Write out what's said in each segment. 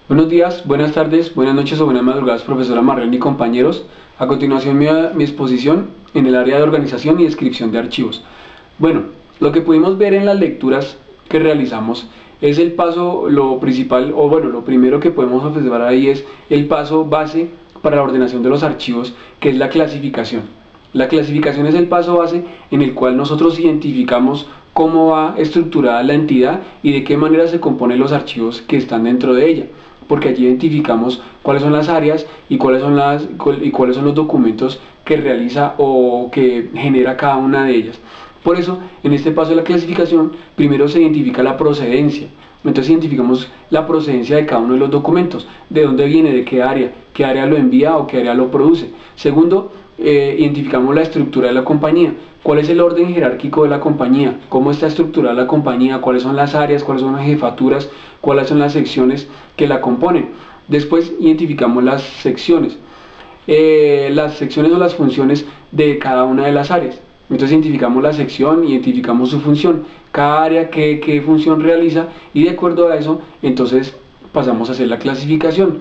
Buenos días, buenas tardes, buenas noches o buenas madrugadas, profesora Marlene y compañeros. A continuación mi exposición en el área de organización y descripción de archivos. Bueno, lo que pudimos ver en las lecturas que realizamos es el paso, lo principal, o bueno, lo primero que podemos observar ahí es el paso base para la ordenación de los archivos, que es la clasificación. La clasificación es el paso base en el cual nosotros identificamos cómo va estructurada la entidad y de qué manera se componen los archivos que están dentro de ella, porque allí identificamos cuáles son las áreas y cuáles son los documentos que realiza o que genera cada una de ellas. Por eso, en este paso de la clasificación, primero se identifica la procedencia. Entonces identificamos la procedencia de cada uno de los documentos, de dónde viene, de qué área lo envía o qué área lo produce. Segundo, identificamos la estructura de la compañía, cuál es el orden jerárquico de la compañía, cómo está estructurada la compañía, cuáles son las áreas, cuáles son las jefaturas, cuáles son las secciones que la componen. Después identificamos las secciones o las funciones de cada una de las áreas. Entonces identificamos la sección, identificamos su función, cada área qué función realiza, y de acuerdo a eso entonces pasamos a hacer la clasificación.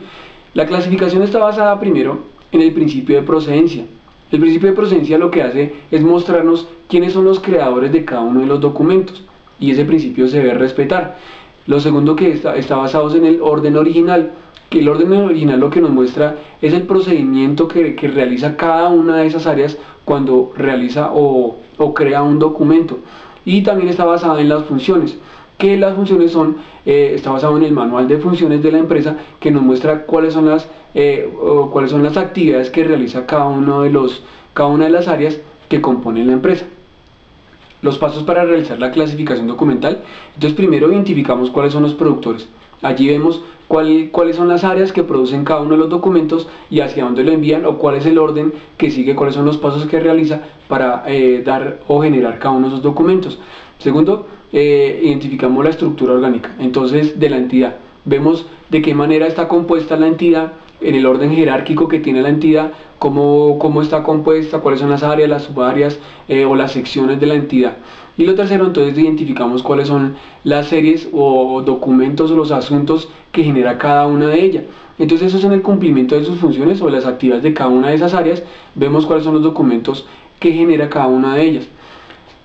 La clasificación está basada primero en el principio de procedencia. El principio de procedencia lo que hace es mostrarnos quiénes son los creadores de cada uno de los documentos, y ese principio se debe respetar. Lo segundo, que está basado en el orden original, que el orden original lo que nos muestra es el procedimiento que realiza cada una de esas áreas cuando realiza o crea un documento. Y también está basado en las funciones, que las funciones está basado en el manual de funciones de la empresa, que nos muestra cuáles son las actividades que realiza cada una de las áreas que componen la empresa. Los pasos para realizar la clasificación documental. Entonces primero identificamos cuáles son los productores. Allí vemos cuáles son las áreas que producen cada uno de los documentos y hacia dónde lo envían, o cuál es el orden que sigue, cuáles son los pasos que realiza para dar o generar cada uno de esos documentos. Segundo, identificamos la estructura orgánica, entonces, de la entidad. Vemos de qué manera está compuesta la entidad, en el orden jerárquico que tiene la entidad, cómo está compuesta, cuáles son las áreas, las subáreas o las secciones de la entidad. Y lo tercero, entonces, identificamos cuáles son las series o documentos o los asuntos que genera cada una de ellas. Entonces, eso es en el cumplimiento de sus funciones o las actividades de cada una de esas áreas. Vemos cuáles son los documentos que genera cada una de ellas.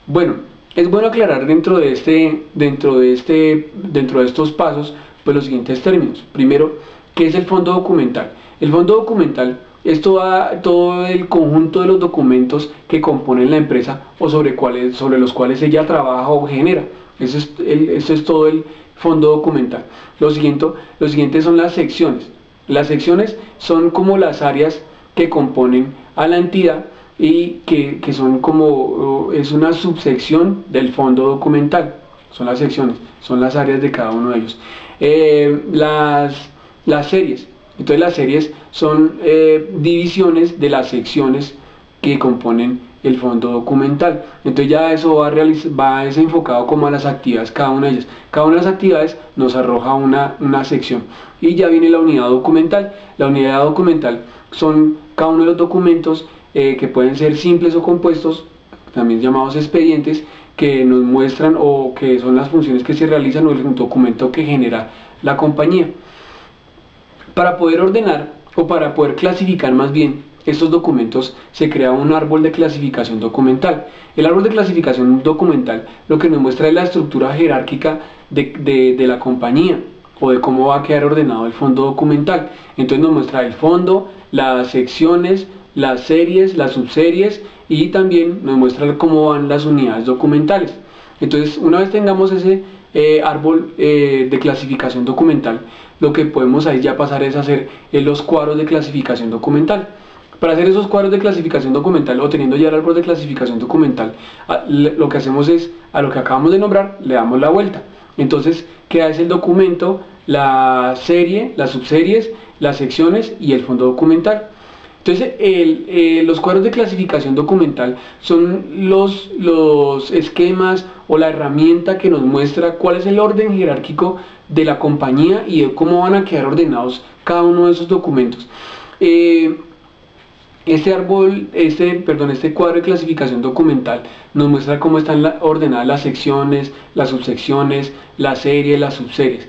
Bueno, es bueno aclarar dentro de estos pasos pues los siguientes términos. Primero, ¿qué es el fondo documental? El fondo documental es todo el conjunto de los documentos que componen la empresa o sobre los cuales ella trabaja o genera. Eso es todo el fondo documental. Lo siguiente son las secciones. Las secciones son como las áreas que componen a la entidad y que son es una subsección del fondo documental. Son las secciones, son las áreas de cada uno de ellos. Las series. Entonces las series son divisiones de las secciones que componen el fondo documental. Entonces ya eso va enfocado como a las actividades, cada una de ellas. Cada una de las actividades nos arroja una sección. Y ya viene la unidad documental. La unidad documental son cada uno de los documentos que pueden ser simples o compuestos, también llamados expedientes, que nos muestran o que son las funciones que se realizan o el documento que genera la compañía. Para poder ordenar o para poder clasificar más bien estos documentos, se crea un árbol de clasificación documental. El árbol de clasificación documental lo que nos muestra es la estructura jerárquica de la compañía o de cómo va a quedar ordenado el fondo documental. Entonces nos muestra el fondo, las secciones, las series, las subseries, y también nos muestra cómo van las unidades documentales. Entonces, una vez tengamos ese árbol de clasificación documental, lo que podemos ahí ya pasar es hacer los cuadros de clasificación documental. Para hacer esos cuadros de clasificación documental, o teniendo ya el árbol de clasificación documental, lo que hacemos es, a lo que acabamos de nombrar, le damos la vuelta. Entonces queda el documento, la serie, las subseries, las secciones y el fondo documental. Entonces los cuadros de clasificación documental son los esquemas o la herramienta que nos muestra cuál es el orden jerárquico de la compañía y de cómo van a quedar ordenados cada uno de esos documentos. Este cuadro de clasificación documental nos muestra cómo están ordenadas las secciones, las subsecciones, las series, las subseries.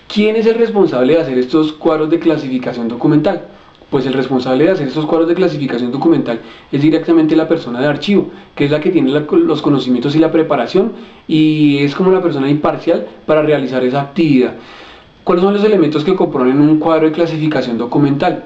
¿Quién es el responsable de hacer estos cuadros de clasificación documental? Pues el responsable de hacer estos cuadros de clasificación documental es directamente la persona de archivo, que es la que tiene los conocimientos y la preparación, y es como la persona imparcial para realizar esa actividad. ¿Cuáles son los elementos que componen un cuadro de clasificación documental?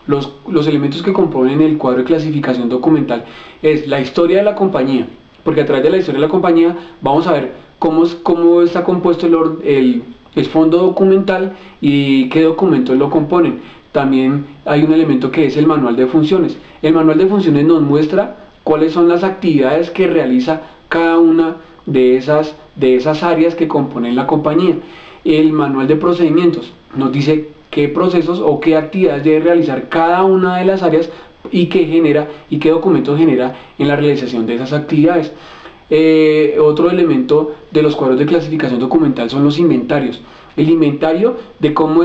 Los elementos que componen el cuadro de clasificación documental es la historia de la compañía, porque a través de la historia de la compañía vamos a ver cómo está compuesto el fondo documental y qué documentos lo componen. También hay un elemento que es el manual de funciones. El manual de funciones nos muestra cuáles son las actividades que realiza cada una de esas áreas que componen la compañía. El manual de procedimientos nos dice qué procesos o qué actividades debe realizar cada una de las áreas y qué documentos genera en la realización de esas actividades. Otro elemento de los cuadros de clasificación documental son los inventarios. El inventario de cómo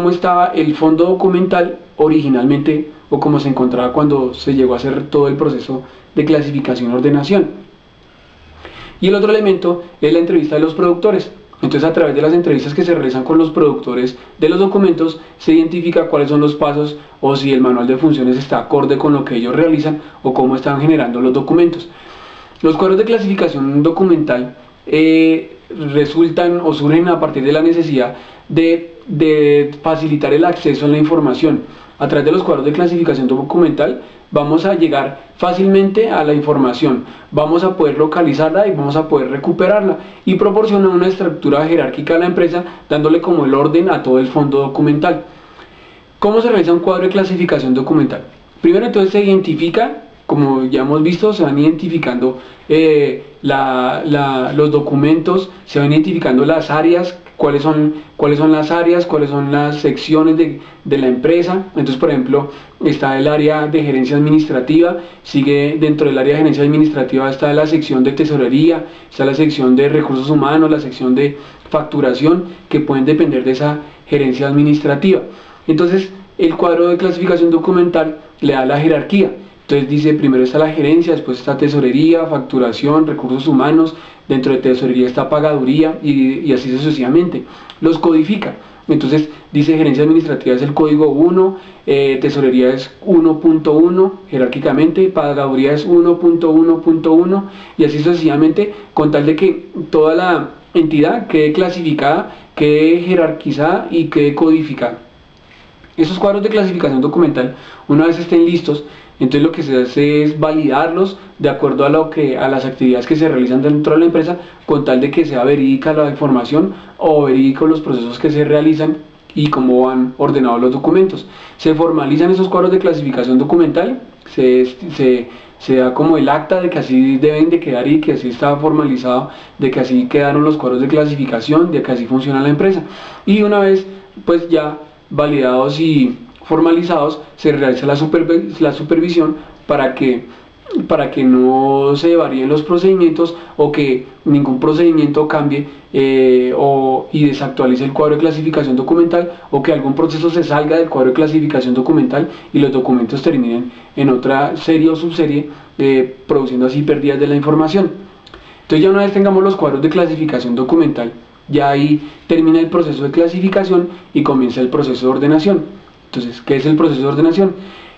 estaba el fondo documental originalmente o cómo se encontraba cuando se llegó a hacer todo el proceso de clasificación y ordenación. Y el otro elemento es la entrevista de los productores. Entonces, a través de las entrevistas que se realizan con los productores de los documentos, se identifica cuáles son los pasos o si el manual de funciones está acorde con lo que ellos realizan o cómo están generando los documentos. Los cuadros de clasificación documental resultan o surgen a partir de la necesidad de facilitar el acceso a la información. A través de los cuadros de clasificación documental vamos a llegar fácilmente a la información, vamos a poder localizarla y vamos a poder recuperarla, y proporciona una estructura jerárquica a la empresa, dándole como el orden a todo el fondo documental. ¿Cómo se realiza un cuadro de clasificación documental? Primero, entonces, se identifica, como ya hemos visto, se van identificando los documentos, se van identificando las áreas, cuáles son las áreas, cuáles son las secciones de la empresa. Entonces, por ejemplo, está el área de gerencia administrativa, sigue dentro del área de gerencia administrativa está la sección de tesorería, está la sección de recursos humanos, la sección de facturación, que pueden depender de esa gerencia administrativa. Entonces, el cuadro de clasificación documental le da la jerarquía. Entonces dice, primero está la gerencia, después está tesorería, facturación, recursos humanos, dentro de tesorería está pagaduría y así sucesivamente. Los codifica. Entonces dice, gerencia administrativa es el código 1, tesorería es 1.1 jerárquicamente, pagaduría es 1.1.1 y así sucesivamente, con tal de que toda la entidad quede clasificada, quede jerarquizada y quede codificada. Esos cuadros de clasificación documental, una vez estén listos, entonces lo que se hace es validarlos de acuerdo a las actividades que se realizan dentro de la empresa, con tal de que sea verídica la información o verídicos los procesos que se realizan y cómo van ordenados los documentos. Se formalizan esos cuadros de clasificación documental, se da como el acta de que así deben de quedar y que así está formalizado, de que así quedaron los cuadros de clasificación, de que así funciona la empresa. Y una vez pues ya validados y formalizados, se realiza la supervisión para que no se varíen los procedimientos o que ningún procedimiento cambie y desactualice el cuadro de clasificación documental, o que algún proceso se salga del cuadro de clasificación documental y los documentos terminen en otra serie o subserie, produciendo así pérdidas de la información. Entonces, ya una vez tengamos los cuadros de clasificación documental, ya ahí termina el proceso de clasificación y comienza el proceso de ordenación. Entonces, ¿qué es el proceso de ordenación?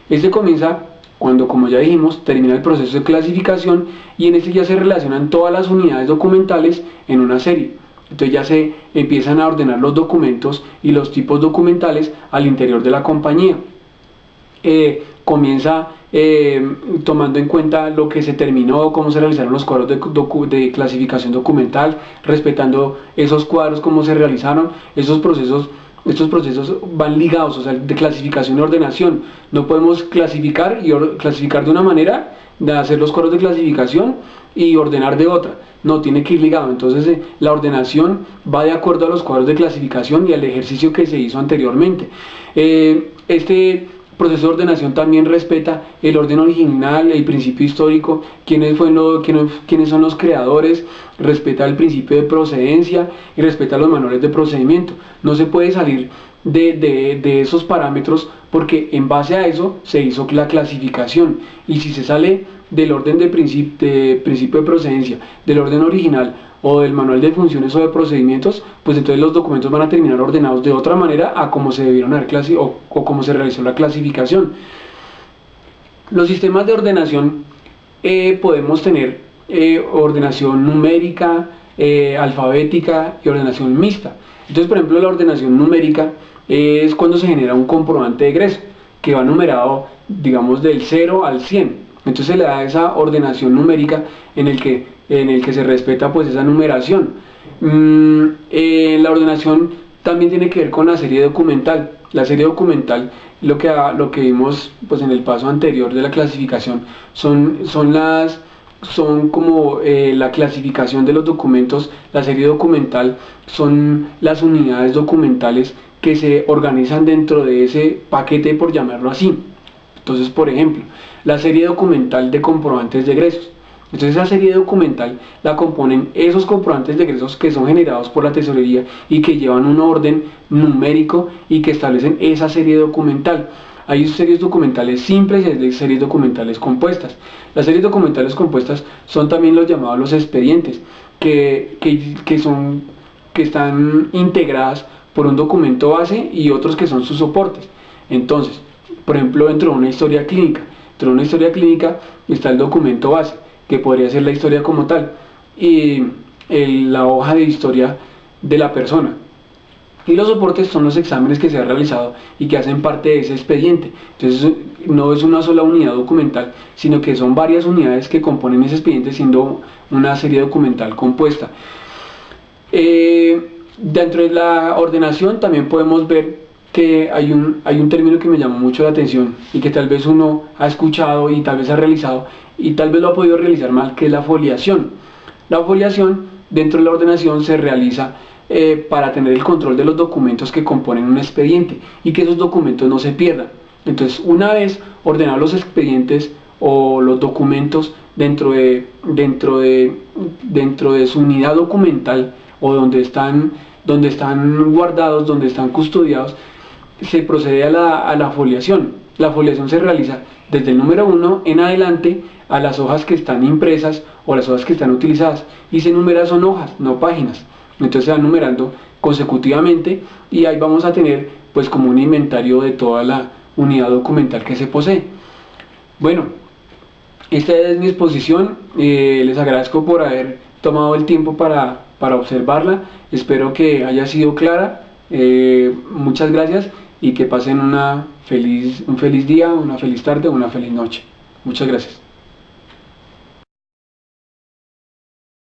Este comienza cuando, como ya dijimos, termina el proceso de clasificación, y en este ya se relacionan todas las unidades documentales en una serie. Entonces ya se empiezan a ordenar los documentos y los tipos documentales al interior de la compañía. Comienza tomando en cuenta lo que se terminó, cómo se realizaron los cuadros de clasificación documental, respetando esos cuadros, cómo se realizaron estos procesos. Estos procesos van ligados, o sea, de clasificación y ordenación. No podemos clasificar clasificar de una manera, de hacer los cuadros de clasificación y ordenar de otra. No, tiene que ir ligado. Entonces la ordenación va de acuerdo a los cuadros de clasificación y al ejercicio que se hizo anteriormente. Este proceso de ordenación también respeta el orden original, el principio histórico, quiénes son los creadores, respeta el principio de procedencia y respeta los manuales de procedimiento. No se puede salir de esos parámetros, porque en base a eso se hizo la clasificación, y si se sale del orden de principio de procedencia, del orden original o del manual de funciones o de procedimientos, pues entonces los documentos van a terminar ordenados de otra manera a como se debieron haber o como se realizó la clasificación. Los sistemas de ordenación podemos tener ordenación numérica, alfabética y ordenación mixta. Entonces, por ejemplo, la ordenación numérica es cuando se genera un comprobante de egreso que va numerado, digamos, del 0 al 100. Entonces se le da esa ordenación numérica en el que se respeta pues esa numeración. La ordenación también tiene que ver con la serie documental. La serie documental, lo que vimos pues en el paso anterior de la clasificación, son como la clasificación de los documentos. La serie documental son las unidades documentales que se organizan dentro de ese paquete, por llamarlo así. Entonces, por ejemplo, la serie documental de comprobantes de egresos. Entonces esa serie documental la componen esos comprobantes de egresos que son generados por la tesorería y que llevan un orden numérico y que establecen esa serie documental. Hay series documentales simples y hay series documentales compuestas. Las series documentales compuestas son también los llamados los expedientes, que están integradas por un documento base y otros que son sus soportes. Entonces, por ejemplo, dentro de una historia clínica, está el documento base, que podría ser la historia como tal, y la hoja de historia de la persona. Y los soportes son los exámenes que se han realizado y que hacen parte de ese expediente. Entonces no es una sola unidad documental, sino que son varias unidades que componen ese expediente, siendo una serie documental compuesta. Dentro de la ordenación también podemos ver que hay un término que me llamó mucho la atención y que tal vez uno ha escuchado y tal vez ha realizado y tal vez lo ha podido realizar mal, que es la foliación. La foliación dentro de la ordenación se realiza para tener el control de los documentos que componen un expediente y que esos documentos no se pierdan. Entonces, una vez ordenados los expedientes o los documentos dentro de su unidad documental o donde están guardados, donde están custodiados, se procede a la foliación. La foliación se realiza desde el número 1 en adelante a las hojas que están impresas o las hojas que están utilizadas, y se numera son hojas, no páginas. Entonces se van numerando consecutivamente y ahí vamos a tener pues como un inventario de toda la unidad documental que se posee. Bueno, esta es mi exposición. Les agradezco por haber tomado el tiempo para observarla. Espero que haya sido clara. Muchas gracias y que pasen un feliz día, una feliz tarde, una feliz noche. Muchas gracias.